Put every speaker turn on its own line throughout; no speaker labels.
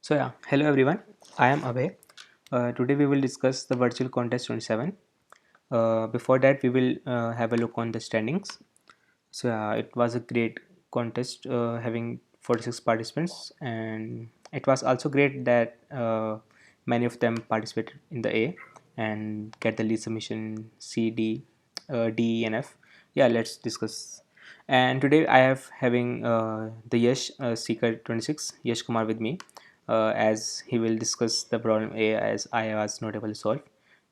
Hello everyone. I am Abhay. Today we will discuss the virtual contest 27. Before that, we will have a look on the standings. It was a great contest having 46 participants, and it was also great that many of them participated in the A and get the lead submission C, D, D, E, and F. Yeah, let's discuss. And today I have having the Yash Seeker 26 Yash Kumar with me, as he will discuss the problem A as I was not able to solve.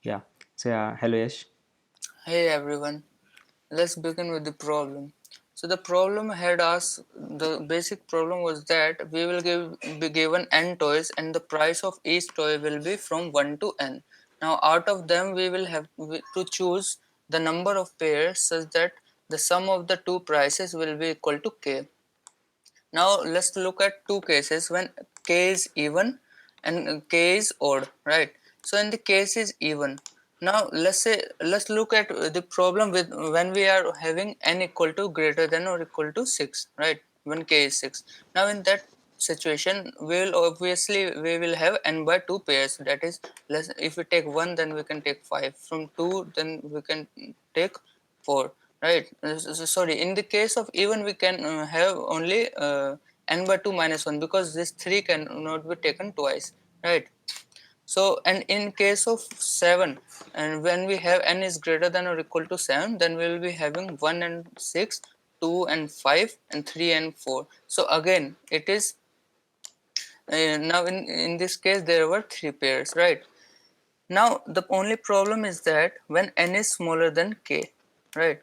Yeah. Hello Yash.
Hey everyone, let's begin with the problem. So the problem had us, the basic problem was that we will be given n toys and the price of each toy will be from 1 to n. Now out of them we will have to choose the number of pairs such that the sum of the two prices will be equal to k. Now let's look at two cases when k is even and k is odd, right? So in the case is even. Now let's look at the problem with when we are having n equal to greater than or equal to 6, right? When k is 6. Now in that situation we will have n by 2 pairs. That is, less if we take 1 then we can take 5, from 2 then we can take 4, right? Sorry, in the case of even we can have only n by 2 minus 1, because this 3 cannot be taken twice, right? So and in case of 7, and when we have n is greater than or equal to 7, then we will be having 1 and 6, 2 and 5, and 3 and 4. So again it is now in this case there were 3 pairs, right? Now the only problem is that when n is smaller than k, right?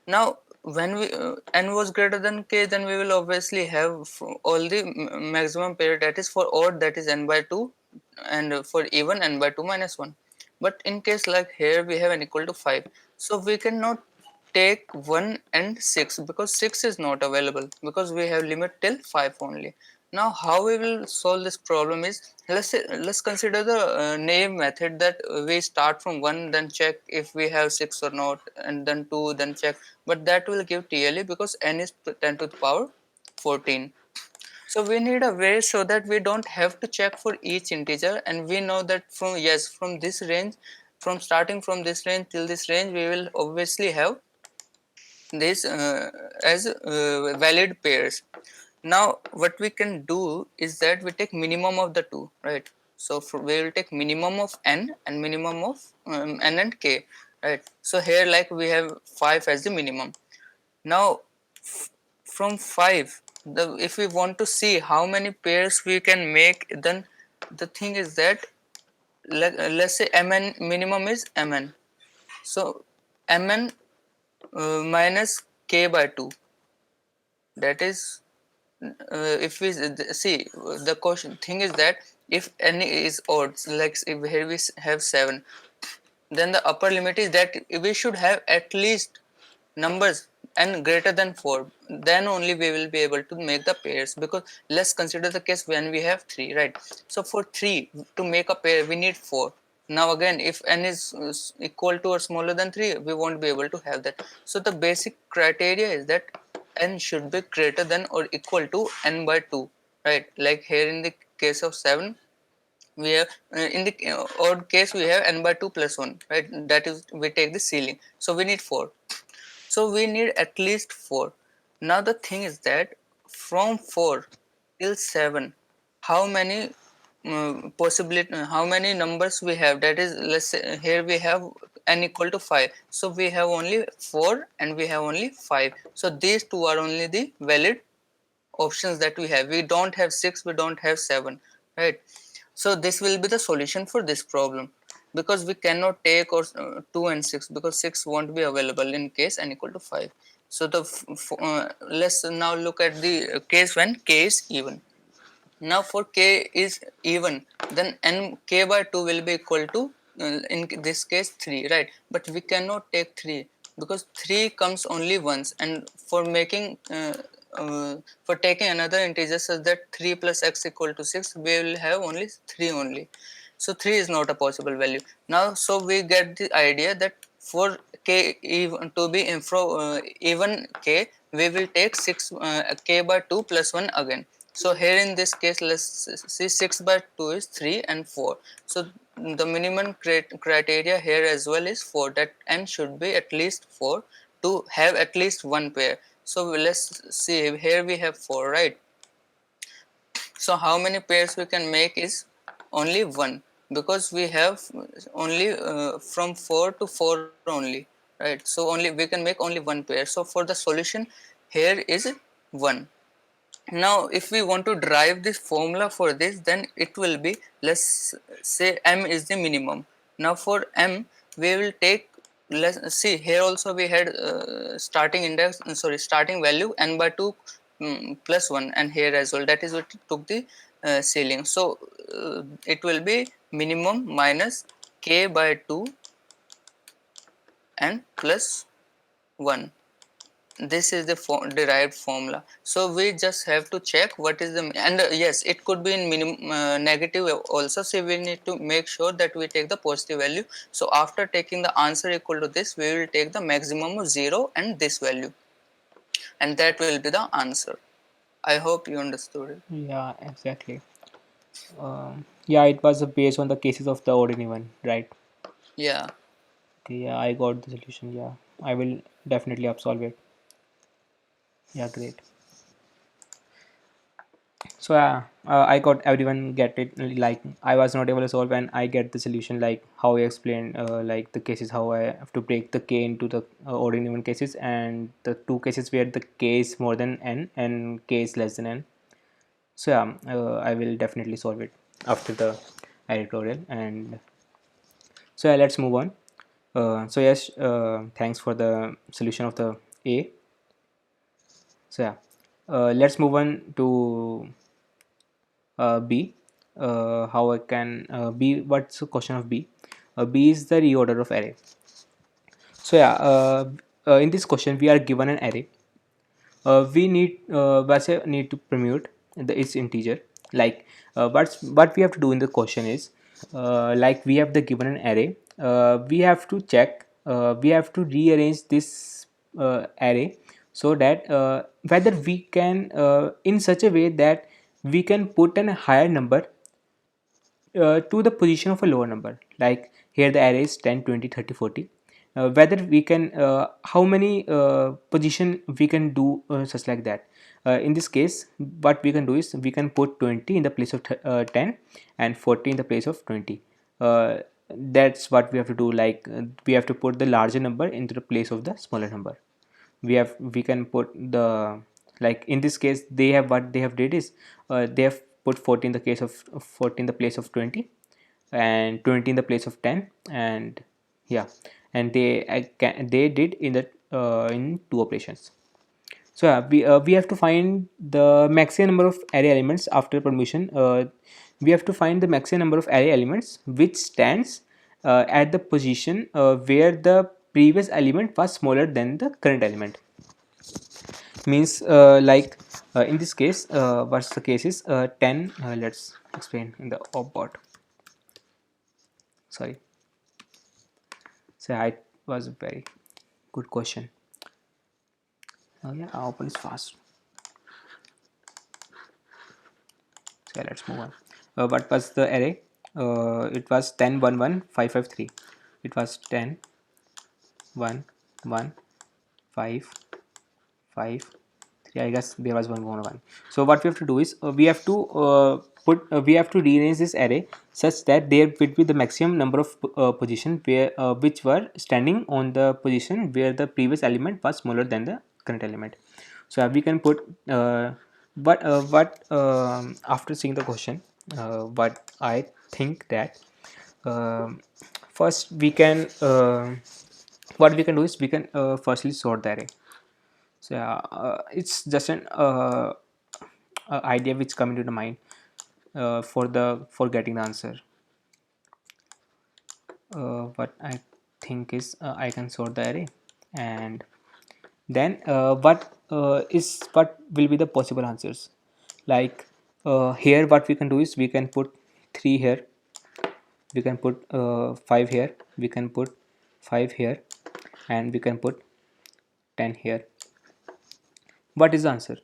Now when we n was greater than k, then we will obviously have all the maximum pair, that is for odd that is n by 2, and for even n by 2 minus 1. But in case like here we have n equal to 5, so we cannot take 1 and 6 because 6 is not available, because we have limit till 5 only. Now how we will solve this problem is, let's consider the naive method that we start from 1 then check if we have 6 or not, and then 2 then check, but that will give TLE because n is 10 to the power 14. So we need a way so that we don't have to check for each integer, and we know that from this range, from starting from this range till this range, we will obviously have this as valid pairs. Now what we can do is that we take minimum of the two, right? So we will take minimum of n and minimum of n and k, right? So here like we have 5 as the minimum. Now from 5, if we want to see how many pairs we can make, then the thing is that let's say mn minimum is mn. So mn minus k by 2, that is if we see, the question thing is that if n is odd, like if here we have 7, then the upper limit is that we should have at least numbers n greater than 4, then only we will be able to make the pairs. Because let's consider the case when we have 3, right? So for 3 to make a pair we need 4. Now again, if n is equal to or smaller than 3, we won't be able to have that. So the basic criteria is that n should be greater than or equal to n by 2, right? Like here in the case of 7, we have in the odd case we have n by 2 plus 1, right? That is, we take the ceiling, so we need 4. So we need at least 4. Now the thing is that from 4 till 7, how many possibility, how many numbers we have? That is, let's say here we have n equal to 5. So we have only 4 and we have only 5. So these two are only the valid options that we have. We don't have 6, we don't have 7, right? So this will be the solution for this problem, because we cannot take or 2 and 6, because 6 won't be available in case n equal to 5. So let's now look at the case when k is even. Now for k is even, then n k by 2 will be equal to in this case 3, right? But we cannot take 3 because 3 comes only once, and for making for taking another integer such that 3 plus x equal to 6, we will have only 3 only. So 3 is not a possible value. Now so we get the idea that for k even to be even k, we will take 6 k by 2 plus 1 again. So here in this case, let's see 6 by 2 is 3 and 4. So the minimum criteria here as well is 4, that n should be at least 4 to have at least one pair. So let's see, here we have 4, right? So how many pairs we can make is only one, because we have only from 4 to 4 only, right? So only we can make only one pair. So for the solution here is 1. Now if we want to derive this formula for this, then it will be, let's say m is the minimum. Now for m we will take, let's see, here also we had starting index, sorry, starting value n by 2 plus 1, and here as well, that is what took the ceiling. So it will be minimum minus k by 2 and plus 1. This is the derived formula. So we just have to check what is the, and yes, it could be in negative also. So we need to make sure that we take the positive value. So after taking the answer equal to this, we will take the maximum of 0 and this value, and that will be the answer. I hope you understood it.
Yeah, exactly. Yeah, it was based on the cases of the ordinary one, right?
Yeah.
Okay, yeah, I got the solution. Yeah, I will definitely absolve it. Yeah, great. So I got everyone get it. Like I was not able to solve, and I get the solution. Like how I explained, like the cases how I have to break the k into the odd and even cases, and the two cases where the k is more than n and k is less than n. So yeah, I will definitely solve it after the editorial. And so yeah, let's move on. So yes, thanks for the solution of the A. So yeah, let's move on to B. How I can B? What's the question of B? B is the reorder of array. So yeah, in this question we are given an array. We need वैसे need to permute its integer. Like what we have to do in the question is like we have the given an array. We have to check. We have to rearrange this array so that whether we can in such a way that we can put a higher number to the position of a lower number. Like here the array is 10, 20, 30, 40. Whether we can how many position we can do such like that. In this case what we can do is we can put 20 in the place of 10 and 40 in the place of 20. That's what we have to do. Like we have to put the larger number into the place of the smaller number. We can put the, like in this case they have, what they have did is they have put 40 in the case of 40 in the place of 20 and 20 in the place of 10. And yeah, and they did in the in two operations. So yeah, we have to find the maximum number of array elements after permutation. We have to find the maximum number of array elements which stands at the position where the previous element was smaller than the current element. Means like in this case what's the case is 10. Let's explain in the opbot. Sorry. So yeah, it was a very good question. Oh yeah, open is fast. So yeah, let's move on. What was the array? It was 10 1 1 5 5 3. It was 10 1 1 5 5 3. I guess there was one more one. So what we have to do is we have to we have to rearrange this array such that there will be the maximum number of position where which were standing on the position where the previous element was smaller than the current element. So we can put what after seeing the question, what I think that um first we can what we can do is we can firstly sort the array. So yeah, it's just an idea which come into the mind for getting the answer. What I think is I can sort the array, and then what will be the possible answers. Like here what we can do is we can put 3 here, we can put 5 here, we can put 5 here, and we can put 10 here. What is the answer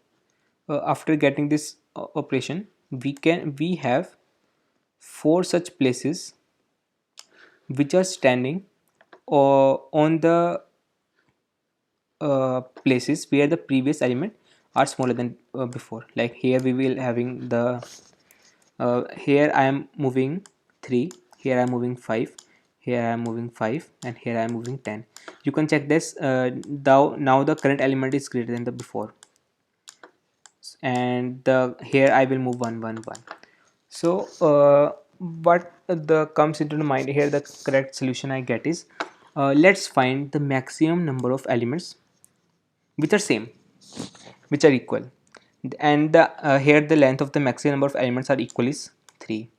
after getting this operation, we have four such places which are standing or on the places where the previous element are smaller than before. Like here we will having the here I am moving 3, here I am moving 5, here I am moving 5, and here I am moving 10. You can check this. Now the current element is greater than the before, and the here I will move 1 1 1. So what the comes into the mind here, the correct solution I get is, let's find the maximum number of elements which are same, which are equal, and here the length of the maximum number of elements are equal is 3.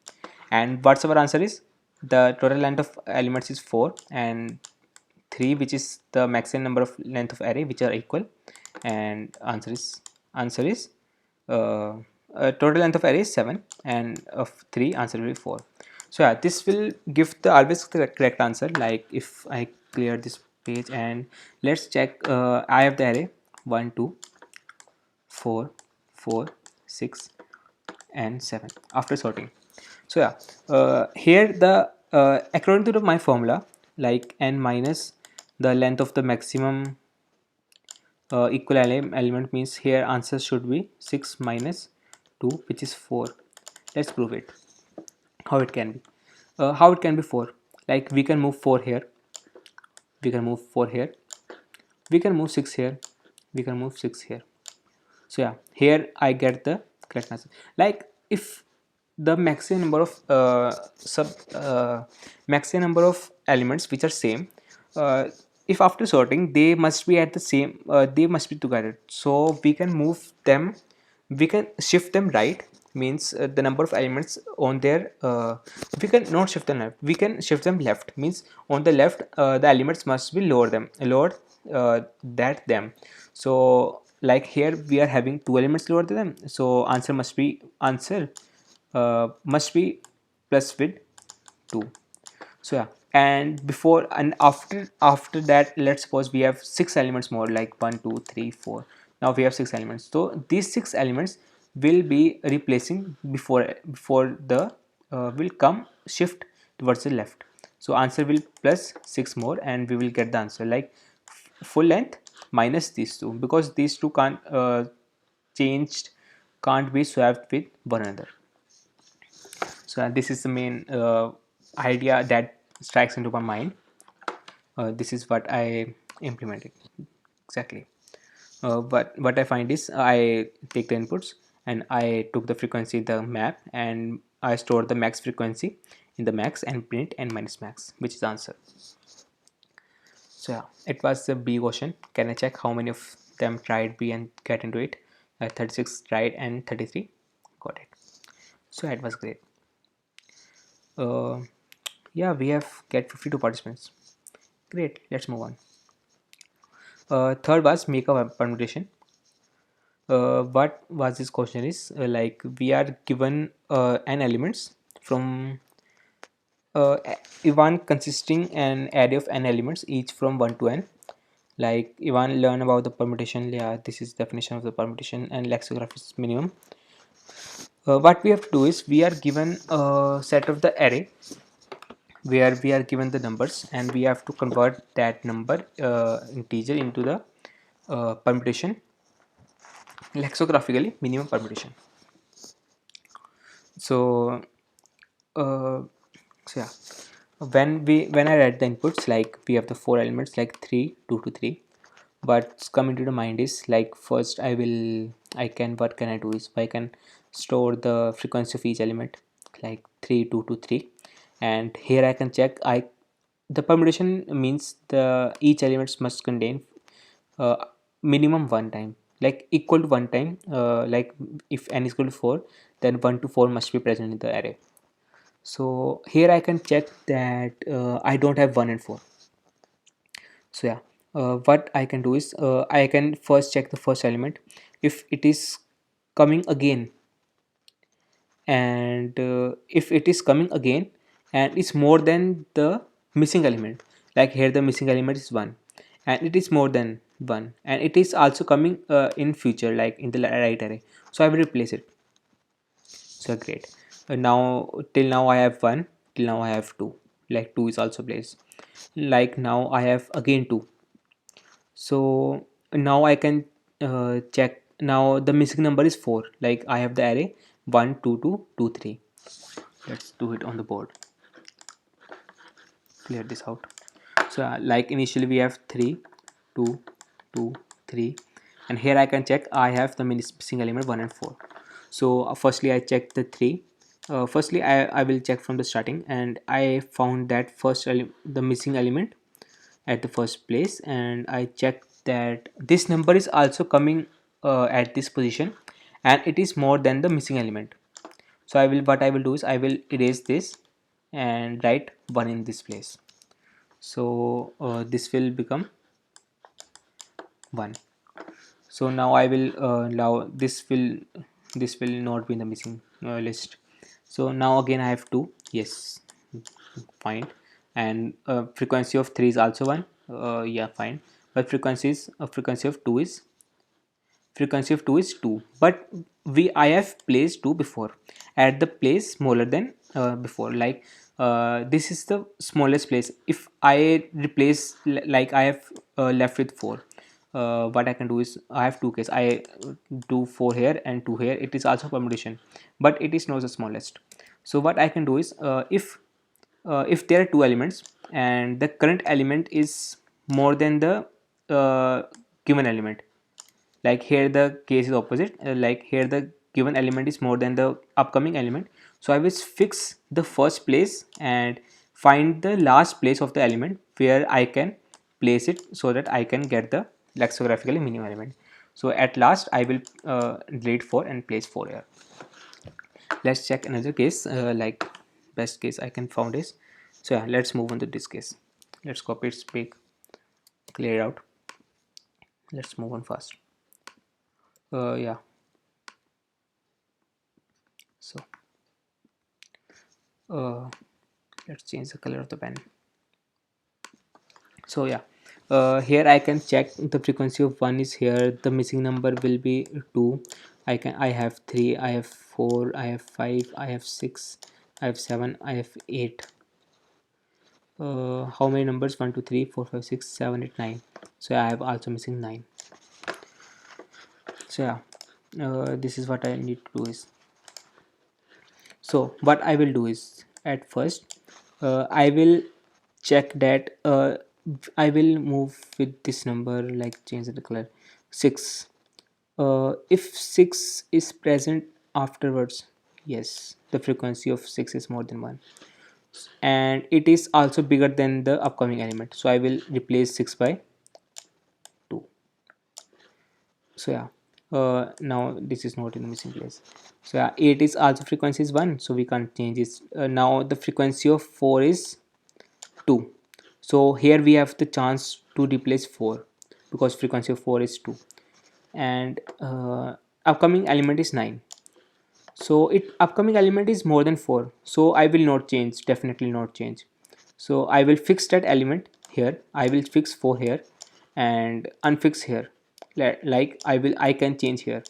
And what's our answer is, the total length of elements is 4, and 3 which is the maximum number of length of array which are equal, and answer is total length of array is 7, and of 3 answer will be 4. So yeah, this will give the always correct answer. Like if I clear this page and let's check, I have the array 1 2 4 4 6 and 7 after sorting. So yeah, here the according to my formula, like n minus the length of the maximum equal element means here answer should be 6 minus 2, which is 4. Let's prove it. How it can be, how it can be 4? Like we can move 4 here, we can move 4 here, we can move 6 here, we can move 6 here. So yeah, here I get the correct answer. Like if the maximum number of maximum number of elements which are same, uh, if after sorting they must be at the same, they must be together, so we can move them, we can shift them right, means the number of elements on their we can not shift them left, we can shift them left, means on the left the elements must be lower that them. So like here we are having two elements lower than them, so answer must be plus with 2. So yeah, and before and after that, let's suppose we have 6 elements more, like 1 2 3 4. Now we have 6 elements, so these 6 elements will be replacing before the will come shift towards the left. So answer will plus 6 more, and we will get the answer like full length minus these two, because these two can't changed can't be swapped with one another. So this is the main idea that strikes into my mind. This is what I implemented exactly. But what I find is, I take the inputs and I took the frequency, the map, and I store the max frequency in the max and print n minus max, which is the answer. So yeah, it was the B question. Can I check how many of them tried B and get into it? 36 tried and 33 got it. So yeah, it was great. Uh, yeah, we have get 52 participants. Great, let's move on. Third was make a permutation. What was this question is, like we are given n elements from uh, one consisting an array of n elements each from 1 to n. Like you want to learn about the permutation, yeah, this is definition of the permutation and lexicograph is minimum. What we have to do is, we are given a set of the array where we are given the numbers, and we have to convert that number integer into the permutation, lexicographically minimum permutation. So uh, so yeah, when I write the inputs, like we have the 4 elements like 3 2 to 3. What's coming to the mind is, like first I can what can I do is, I can store the frequency of each element like 3 2 to 3, and here I can check, I the permutation means the each elements must contain uh, minimum one time, like equal to one time, like if n is equal to 4, then 1 to 4 must be present in the array. So here I can check that I don't have 1 and 4. So yeah, what I can do is, I can first check the first element if it is coming again, and if it is coming again and it's more than the missing element, like here the missing element is 1 and it is more than 1, and it is also coming in future, like in the right array, so I will replace it. So great. Now till now I have 1, till now I have 2, like 2 is also placed, like now I have again 2. So now I can check. Now the missing number is 4, like I have the array 1 2 2 2 3. Let's do it on the board, clear this out. So like initially we have 3 2 2 3, and here I can check I have the missing element 1 and 4. So firstly I check the 3. Firstly I will check from the starting, and I found that the missing element at the first place, and I checked that this number is also coming at this position, and it is more than the missing element. So what I will do is I will erase this and write 1 in this place. So this will become 1. So now I will now this will not be in the missing list. So now again I have 2, yes, fine. And frequency of 3 is also 1, yeah, fine. But frequency of 2 is 2, but I have placed 2 before at the place smaller than before, like this is the smallest place. If I replace like I have left with 4, what I can do is I have two cases. I do 4 here and 2 here. It is also permutation, but it is not the smallest. So what I can do is if there are two elements and the current element is more than the given element, like here the case is opposite, like here the given element is more than the upcoming element, so I will fix the first place and find the last place of the element where I can place it so that I can get the lexicographically minimum element. So at last I will delete 4 and place 4 here. Let's check another case, like best case I can found is, so yeah, let's move on to this case. Let's copy it, speak, clear it out. Let's move on fast. Yeah, so uh, let's change the color of the pen. So yeah, here I can check the frequency of 1 is here, the missing number will be 2. I have 3, I have 4, I have 5, I have 6, I have 7, I have 8. How many numbers? 1 2 3 4 5 6 7 8 9. So I have also missing 9. So yeah, this is what I need to do is, so what I will do is at first I will check that I will move with this number, like change the color 6. If 6 is present afterwards, yes, the frequency of 6 is more than 1, and it is also bigger than the upcoming element, so I will replace 6 by 2. So yeah, now this is not in the missing place. So yeah, 8 is also frequency is 1, so we can't change this. Now the frequency of 4 is 2, so here we have the chance to replace 4 because frequency of 4 is 2, and upcoming element is 9. So it upcoming element is more than 4, so I will not change, definitely not change. So I will fix that element here, I will fix 4 here and unfix here, like I can change here.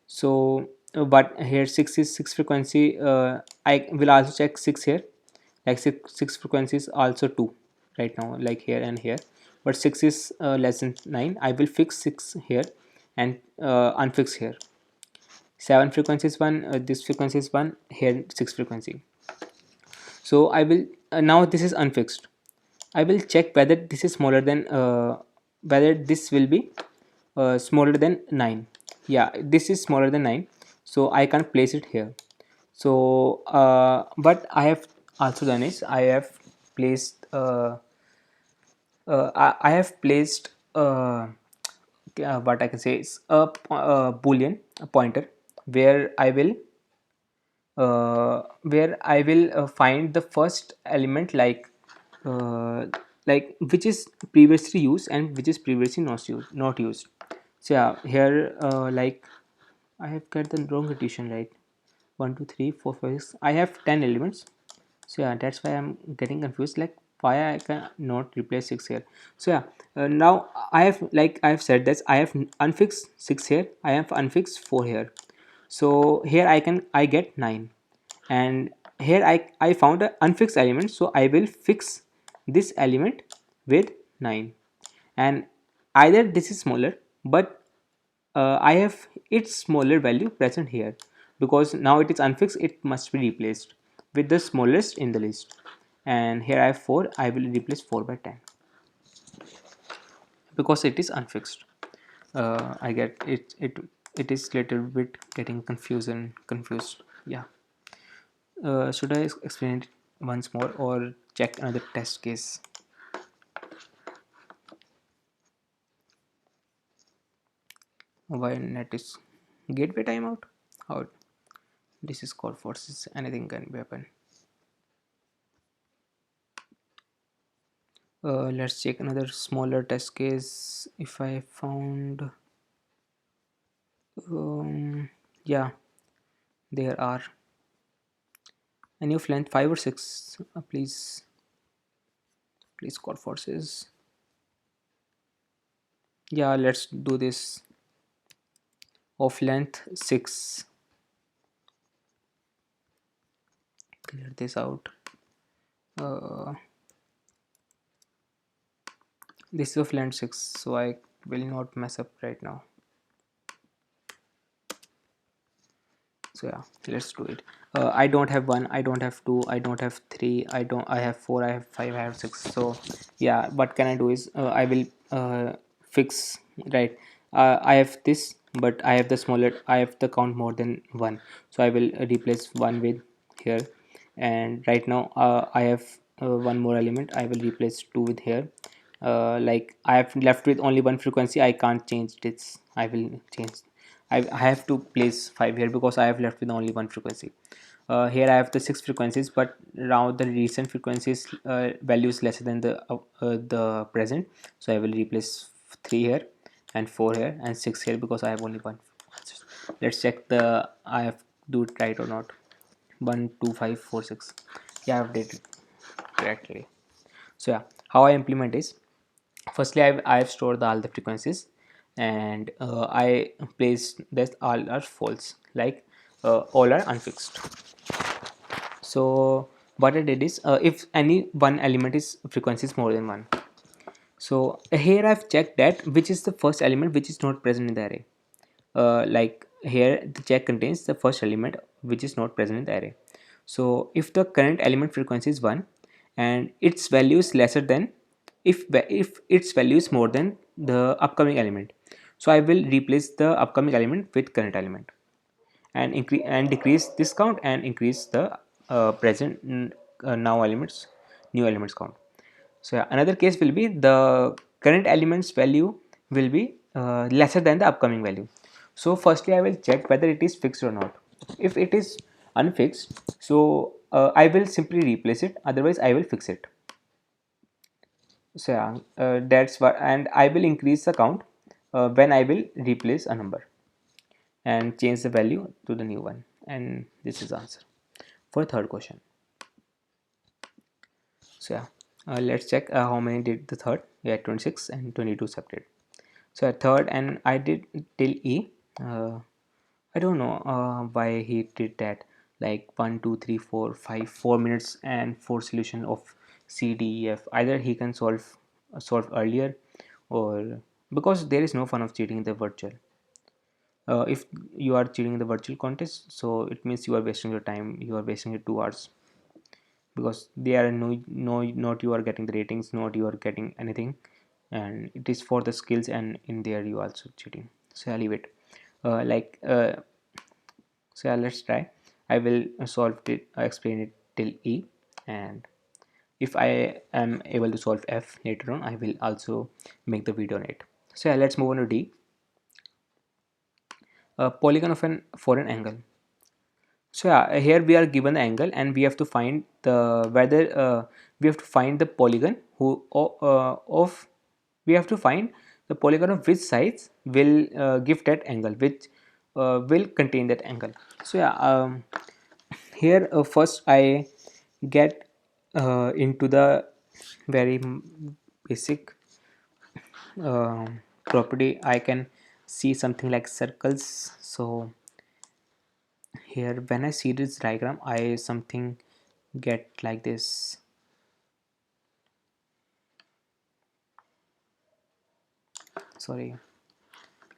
So but here 6 is 6 frequency, I will also check 6 here, like 6 frequency is also 2 right now, like here and here, but 6 is less than 9. I will fix 6 here and unfix here. 7 frequency is 1, this frequency is 1, here 6 frequency. So I will now this is unfixed, I will check whether this is smaller than whether this will be smaller than 9. Yeah, this is smaller than 9, so I can place it here. So what I have also done is I have placed I have placed what I can say is a boolean, a pointer, where I will find the first element, like which is previously used and which is previously not used. So yeah, here like I have got the wrong addition, right? 1 2 3 4 5 6, I have 10 elements. So yeah, that's why I'm getting confused, like why I can not replace 6 here. So yeah, now I have, like I have said this, I have unfixed 6 here, I have unfixed 4 here. So here I get 9, and here I found an unfixed element, so I will fix this element with 9. And either this is smaller, but I have its smaller value present here, because now it is unfixed, it must be replaced with the smallest in the list. And here I have 4, I will replace 4 by 10 because it is unfixed. I get it is little bit getting confused. Yeah. Should I explain it once more or check another test case? Why net is gateway timeout? How this is called forces? Anything can be happen. Let's check another smaller test case. If I found, yeah, there are any of length 5 or 6. Please call forces. Yeah, let's do this of length 6. Clear this out. uh, this is of length 6, so I will not mess up right now. So yeah, let's do it. I don't have 1, I don't have 2, I don't have 3, I have 4, I have 5, I have 6. So yeah, what can I do is I will fix, right. I have this, but I have the smaller, I have the count more than 1, so I will replace 1 with here. And right now I have one more element, I will replace 2 with here. Like I have left with only one frequency, I can't change this, I will change. I have to place 5 here because I have left with only one frequency. Here I have the 6 frequencies, but now the recent frequencies value is lesser than the present, so I will replace 3 here and 4 here and 6 here because I have only one. Let's check the I have do it right or not. 1 2 5 4 6. Yeah, I have did it correctly. So yeah, how I implement is, firstly I've stored all the frequencies, and I place that all are false, like all are unfixed. So what I did is, if any one element is frequency is more than one, so here I've checked that which is the first element which is not present in the array. Like here the check contains the first element which is not present in the array. So if the current element frequency is 1 and its value is lesser than, if its value is more than the upcoming element, so I will replace the upcoming element with current element, and increase and decrease this count and increase the present now elements new elements count. So yeah, another case will be the current element's value will be lesser than the upcoming value. So firstly I will check whether it is fixed or not. If it is unfixed, so I will simply replace it, otherwise I will fix it. So yeah, that's what, and I will increase the count when I will replace a number and change the value to the new one. And this is the answer for third question. So yeah, let's check how many did the third. Yeah, 26 and 22 separate. So at third, and I did till E. I don't know why he did that. Like 1 2 3 4 5 4 minutes and 4 solution of C D E F. Either he can solve earlier, or because there is no fun of cheating in the virtual. If you are cheating in the virtual contest, so it means you are wasting your time. You are wasting your 2 hours, because they are no not you are getting the ratings, not you are getting anything, and it is for the skills, and in there you also cheating. So I'll leave it. Like so yeah, let's try. I will solve it, explain it till E, and if I am able to solve F later on, I will also make the video on it. So yeah, let's move on to D. Polygon of an for an angle. So yeah, here we are given the angle, and we have to find the whether we have to find the polygon of we have to find the polygon of which sides will give that angle, which will contain that angle. So yeah, here first I get into the very basic property. I can see something like circles. So Here when I see this diagram, I something get like this. Sorry,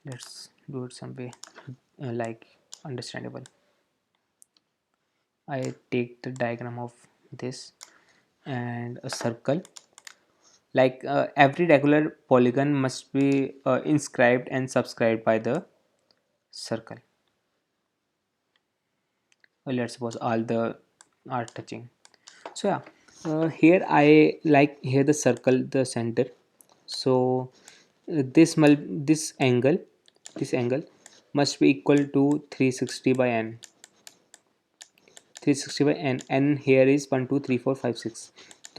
let's do it some way like understandable. I take the diagram of this and a circle, like every regular polygon must be inscribed and subscribed by the circle. Let's suppose all the are touching. So yeah, here I like here the circle, the center. So this angle, this angle must be equal to 360 by n. 360 by n, and here is 1 2 3 4 5 6.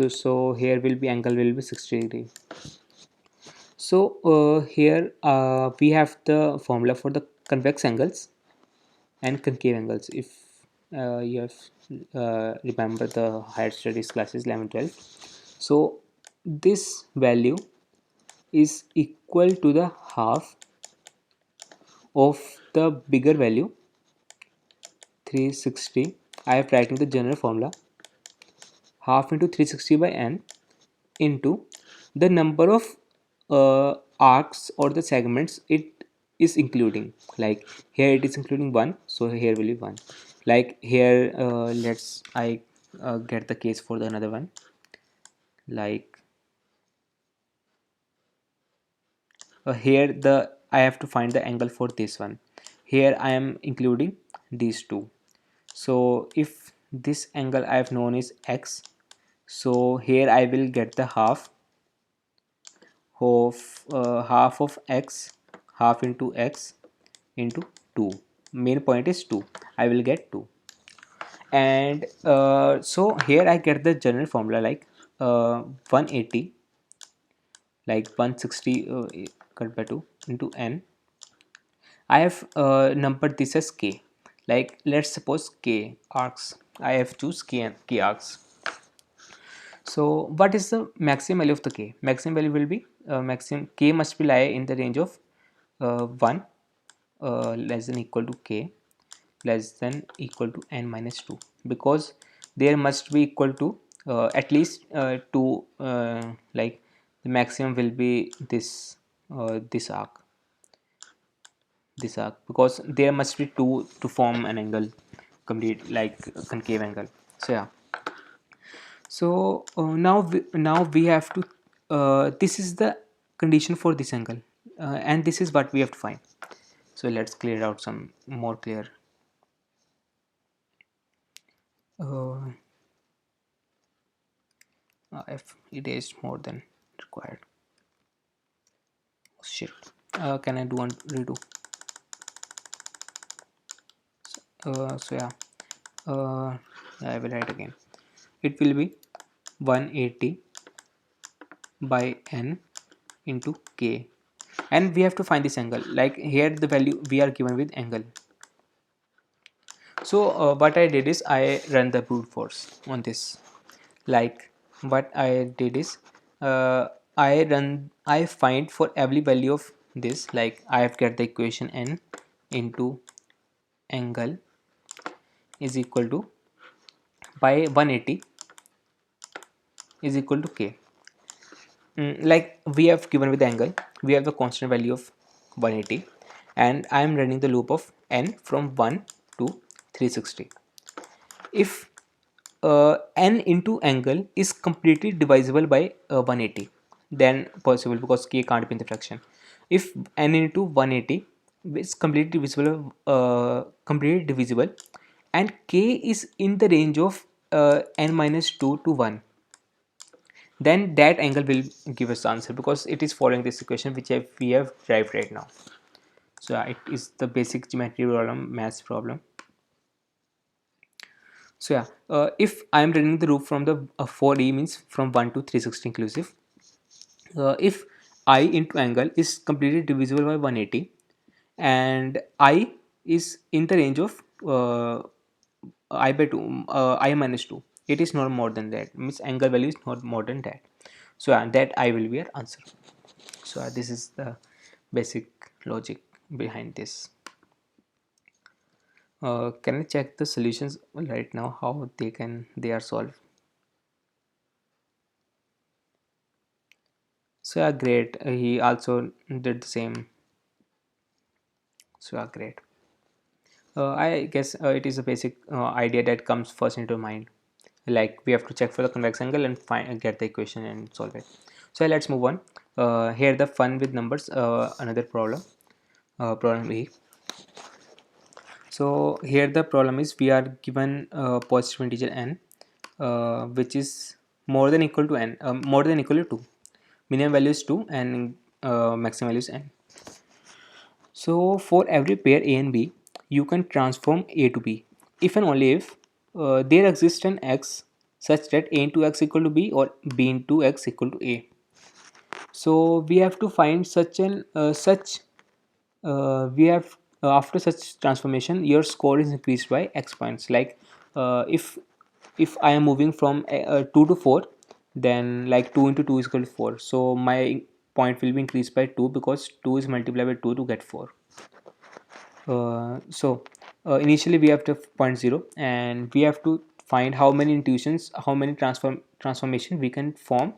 So here will be angle will be 60 degree. So here we have the formula for the convex angles and concave angles. If you have remember the higher studies classes 11 12, so this value is equal to the half of the bigger value 360. I have writing the general formula, half into 360 by n into the number of arcs or the segments it is including. Like here it is including one, so here will be one. Like here let's I get the case for the another one. Like here the I have to find the angle for this one. Here I am including these two. So if this angle I have known is x, so here I will get the half of x, half into x into 2. Main point is 2. I will get 2. And so here I get the general formula like 180, like 160 cut by 2 into n. I have numbered this as k. Like let's suppose k arcs. I have choose k arcs. So what is the maximum value of the k? Maximum value will be maximum k must be lie in the range of 1 less than equal to k less than equal to n minus 2, because there must be equal to at least 2, like the maximum will be this arc, because there must be 2 to form an angle complete like concave angle. So yeah, so now we have to this is the condition for this angle, and this is what we have to find. So let's clear it out some more clear. uh, if it is more than required, shit, can I do one redo? So yeah, uh, I will write again. It will be 180 by n into k, and we have to find this angle. Like here the value we are given with angle. So what I did is I run the brute force on this. Like what I did is I find for every value of this, like I have get the equation n into angle is equal to by 180 is equal to k. Like we have given with the angle, we have the constant value of 180, and I am running the loop of n from 1 to 360. If n into angle is completely divisible by 180, then possible, because k can't be in the fraction. If n into 180 is completely divisible, and k is in the range of n minus 2 to 1, then that angle will give us the answer, because it is following this equation which we have derived right now. So it is the basic geometry problem, maths problem. So yeah, if I am running the loop from the 4e means from 1 to 360 inclusive, if I into angle is completely divisible by 180, and I is in the range of I by 2, I minus 2, it is not more than that, means angle value is not more than that. So that I will be our answer. So this is the basic logic behind this. Can I check the solutions right now, how they are solved? So yeah, great. He also did the same. So yeah, great. I guess it is a basic idea that comes first into mind. Like we have to check for the convex angle and find get the equation and solve it. So let's move on. Here the fun with numbers. Another problem. Problem E. So here the problem is we are given positive integer n, which is more than equal to n, more than equal to 2. Minimum value is 2 and maximum value is n. So for every pair A and B, you can transform A to B if and only if there exists an x such that A into x equal to B or B into x equal to A. So we have to find such an such we have after such transformation your score is increased by x points. Like if I am moving from 2 to 4, then like 2 into 2 is equal to 4, so my point will be increased by 2 because 2 is multiplied by 2 to get 4. Initially we have to point 0 and we have to find how many intuitions, how many transformation we can form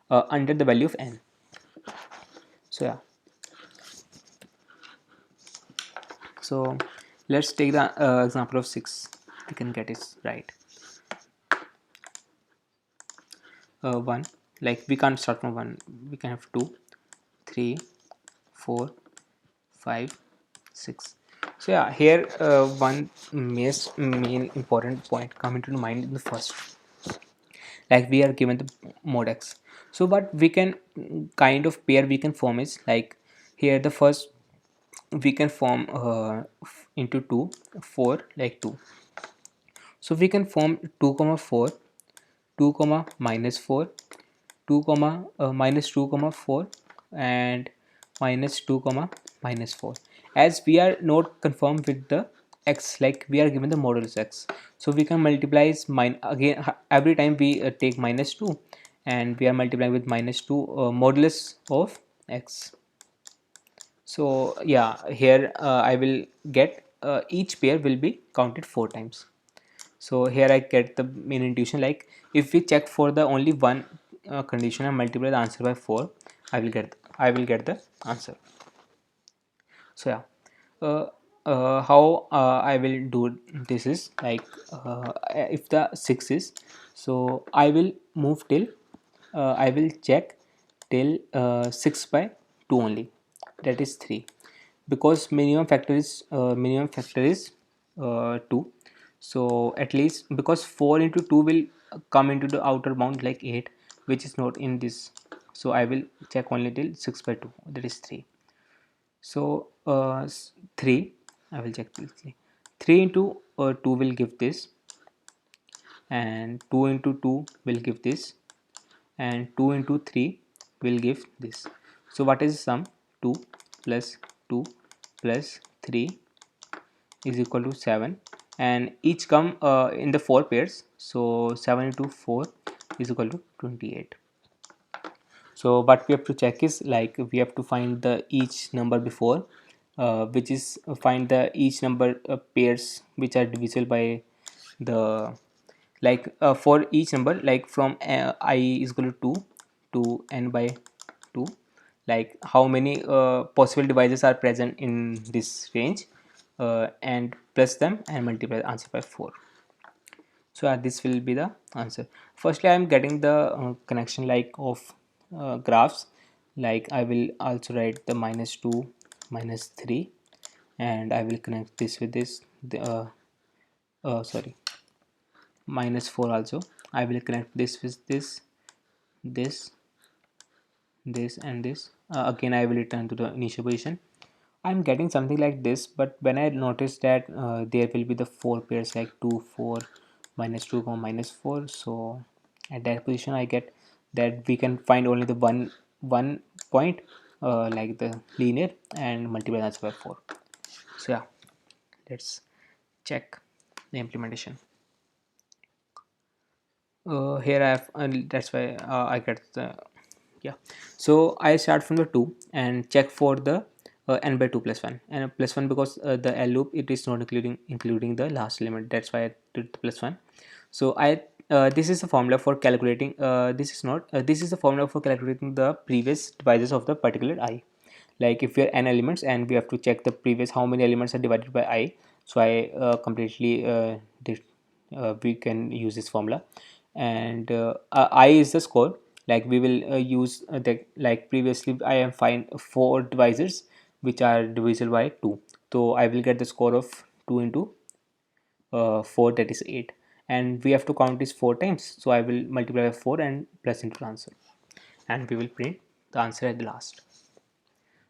under the value of n. So yeah, so let's take the example of 6. We can get it right. 1, like we can't start from 1, we can have 2, 3, 4, 5, 6. So yeah, here one main important point coming to mind in the first, like we are given the mod x. So what we can kind of pair we can form is like here the first we can form into 2 4 like 2. So we can form 2 comma 4, 2 comma minus 4, 2 comma minus 2 comma 4, and minus 2 comma minus 4, as we are not confirmed with the x, like we are given the modulus x. So we can multiply again every time we take minus 2, and we are multiplying with minus 2 modulus of x. So yeah, here I will get each pair will be counted 4 times. So here I get the main intuition, like if we check for the only one condition and multiply the answer by 4, I will get the answer. So yeah, how I will do this is like if the 6 is, so I will move till I will check till 6 by 2 only, that is 3, because minimum factor is 2. So at least because 4 into 2 will come into the outer bound like 8, which is not in this. So I will check only till 6 by 2, that is 3. So 3, I will check this. 3 into 2 will give this, and 2 into 2 will give this, and 2 into 3 will give this. So what is the sum? 2 plus 2 plus 3 is equal to 7, and each come in the 4 pairs. So 7 into 4 is equal to 28. So what we have to check is like we have to find the each number before, which is find the each number pairs which are divisible by the, like for each number, like from I is equal to 2 to n by 2, like how many possible divisors are present in this range, and plus them and multiply the answer by 4. So this will be the answer. Firstly, I am getting the connection like of graphs, like I will also write the minus 2 minus 3, and I will connect this with this, sorry, minus 4 also. I will connect this with this this and this. Again I will return to the initial position. I'm getting something like this, but when I notice that there will be the 4 pairs like 2 4 minus 2 comma minus 4, so at that position I get that we can find only the one point, like the linear, and multiply the answer by 4. So yeah, let's check the implementation. Here I have, that's why I get the, yeah. So I start from the 2 and check for the n by 2 plus 1, and plus 1 because the L loop it is not including the last element, that's why I did the plus 1. So I this is the formula for calculating this is not this is the formula for calculating the previous divisors of the particular I. Like if we are n elements and we have to check the previous how many elements are divided by I, so I completely did, we can use this formula. And I is the score. Like we will use the, like previously I have find 4 divisors which are divisible by 2, so I will get the score of 2 into 4, that is 8, and we have to count this 4 times, so I will multiply by 4 and plus into the answer, and we will print the answer at the last.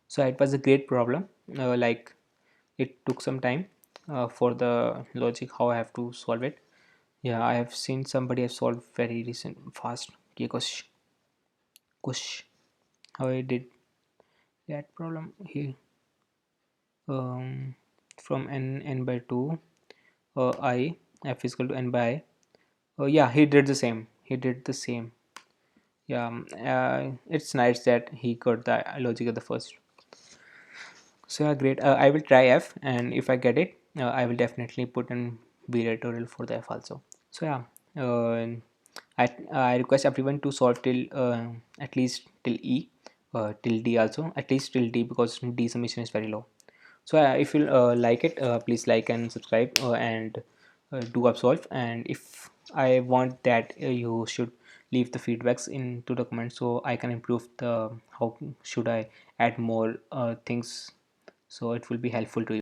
So it was a great problem. Like it took some time for the logic how I have to solve it. Yeah, I have seen somebody have solved very recent fast. Okay, kush how I did that problem here. um, from n by 2 I f is equal to n by I. Yeah, he did the same, yeah. It's nice that he got the logic at the first. So yeah, great. I will try F, and if I get it, I will definitely put in video tutorial for the F also. So yeah, I request everyone to solve till at least till E, till D also, at least till D, because D summation is very low. So if you like it, please like and subscribe, and do absolve. And if I want that, you should leave the feedbacks into the comments so I can improve the how should I add more things, so it will be helpful to you.